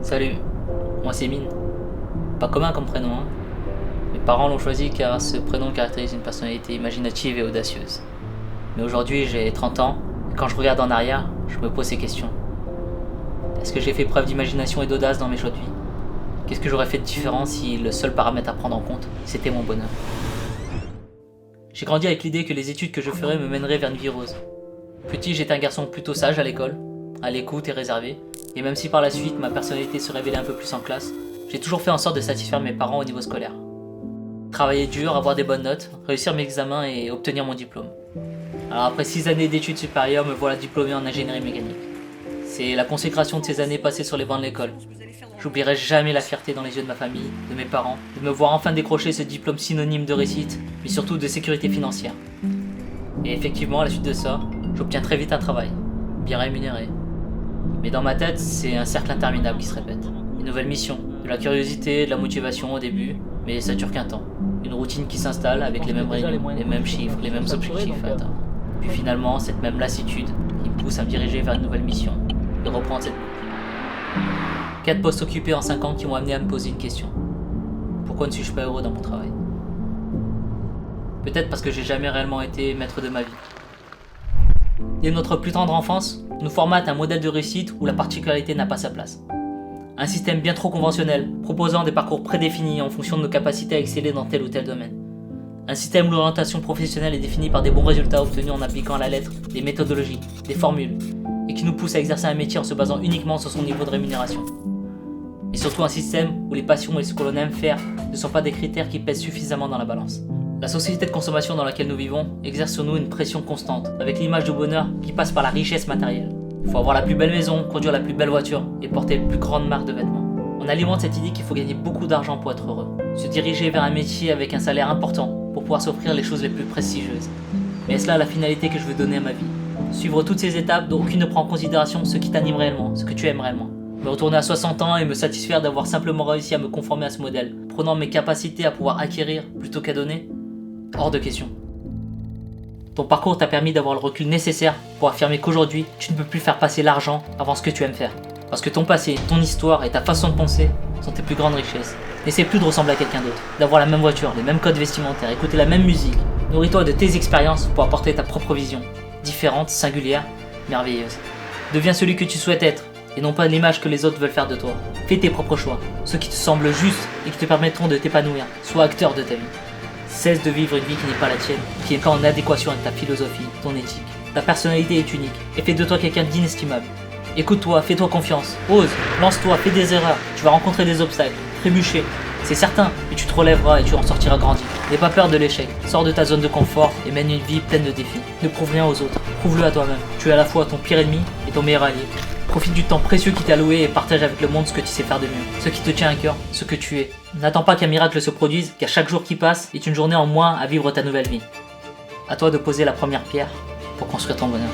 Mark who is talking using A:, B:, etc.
A: Salut, moi c'est Mine. Pas commun comme prénom, hein. Mes parents l'ont choisi car ce prénom caractérise une personnalité imaginative et audacieuse. Mais aujourd'hui j'ai 30 ans, et quand je regarde en arrière, je me pose ces questions. Est-ce que j'ai fait preuve d'imagination et d'audace dans mes choix de vie? Qu'est-ce que j'aurais fait de différent si le seul paramètre à prendre en compte, c'était mon bonheur? J'ai grandi avec l'idée que les études que je ferais me mèneraient vers une vie rose. Petit, j'étais un garçon plutôt sage à l'école, à l'écoute et réservé, et même si par la suite ma personnalité se révélait un peu plus en classe, j'ai toujours fait en sorte de satisfaire mes parents au niveau scolaire. Travailler dur, avoir des bonnes notes, réussir mes examens et obtenir mon diplôme. Alors après 6 années d'études supérieures, me voilà diplômé en ingénierie mécanique. C'est la consécration de ces années passées sur les bancs de l'école. J'oublierai jamais la fierté dans les yeux de ma famille, de mes parents, de me voir enfin décrocher ce diplôme synonyme de réussite, mais surtout de sécurité financière. Et effectivement, à la suite de ça, j'obtiens très vite un travail, bien rémunéré. Mais dans ma tête, c'est un cercle interminable qui se répète. Une nouvelle mission, de la curiosité, de la motivation au début, mais ça dure qu'un temps. Une routine qui s'installe avec les mêmes réunions, les mêmes chiffres, les mêmes objectifs à atteindre. Puis finalement, cette même lassitude qui me pousse à me diriger vers une nouvelle mission, de reprendre cette boucle. 4 postes occupés en 5 ans qui m'ont amené à me poser une question. Pourquoi ne suis-je pas heureux dans mon travail? Peut-être parce que j'ai jamais réellement été maître de ma vie. Dès notre plus tendre enfance, nous formate un modèle de réussite où la particularité n'a pas sa place. Un système bien trop conventionnel, proposant des parcours prédéfinis en fonction de nos capacités à exceller dans tel ou tel domaine. Un système où l'orientation professionnelle est définie par des bons résultats obtenus en appliquant à la lettre des méthodologies, des formules, et qui nous pousse à exercer un métier en se basant uniquement sur son niveau de rémunération. Et surtout un système où les passions et ce que l'on aime faire ne sont pas des critères qui pèsent suffisamment dans la balance. La société de consommation dans laquelle nous vivons exerce sur nous une pression constante, avec l'image du bonheur qui passe par la richesse matérielle. Il faut avoir la plus belle maison, conduire la plus belle voiture et porter les plus grandes marques de vêtements. On alimente cette idée qu'il faut gagner beaucoup d'argent pour être heureux, se diriger vers un métier avec un salaire important pour pouvoir s'offrir les choses les plus prestigieuses. Mais est-ce là la finalité que je veux donner à ma vie? Suivre toutes ces étapes dont aucune ne prend en considération ce qui t'anime réellement, ce que tu aimes réellement. Me retourner à 60 ans et me satisfaire d'avoir simplement réussi à me conformer à ce modèle, prenant mes capacités à pouvoir acquérir plutôt qu'à donner? Hors de question. Ton parcours t'a permis d'avoir le recul nécessaire pour affirmer qu'aujourd'hui, tu ne peux plus faire passer l'argent avant ce que tu aimes faire. Parce que ton passé, ton histoire et ta façon de penser sont tes plus grandes richesses. N'essaie plus de ressembler à quelqu'un d'autre, d'avoir la même voiture, les mêmes codes vestimentaires, écouter la même musique. Nourris-toi de tes expériences pour apporter ta propre vision, différente, singulière, merveilleuse. Deviens celui que tu souhaites être, et non pas l'image que les autres veulent faire de toi. Fais tes propres choix, ceux qui te semblent justes et qui te permettront de t'épanouir. Sois acteur de ta vie. Cesse de vivre une vie qui n'est pas la tienne, qui n'est pas en adéquation avec ta philosophie, ton éthique. Ta personnalité est unique, et fais de toi quelqu'un d'inestimable. Écoute-toi, fais-toi confiance, ose, lance-toi, fais des erreurs, tu vas rencontrer des obstacles, trébucher. C'est certain, mais tu te relèveras et tu en sortiras grandi. N'aie pas peur de l'échec, sors de ta zone de confort et mène une vie pleine de défis. Ne prouve rien aux autres, prouve-le à toi-même. Tu es à la fois ton pire ennemi et ton meilleur allié. Profite du temps précieux qui t'est alloué et partage avec le monde ce que tu sais faire de mieux, ce qui te tient à cœur, ce que tu es. N'attends pas qu'un miracle se produise, car chaque jour qui passe est une journée en moins à vivre ta nouvelle vie. À toi de poser la première pierre pour construire ton bonheur.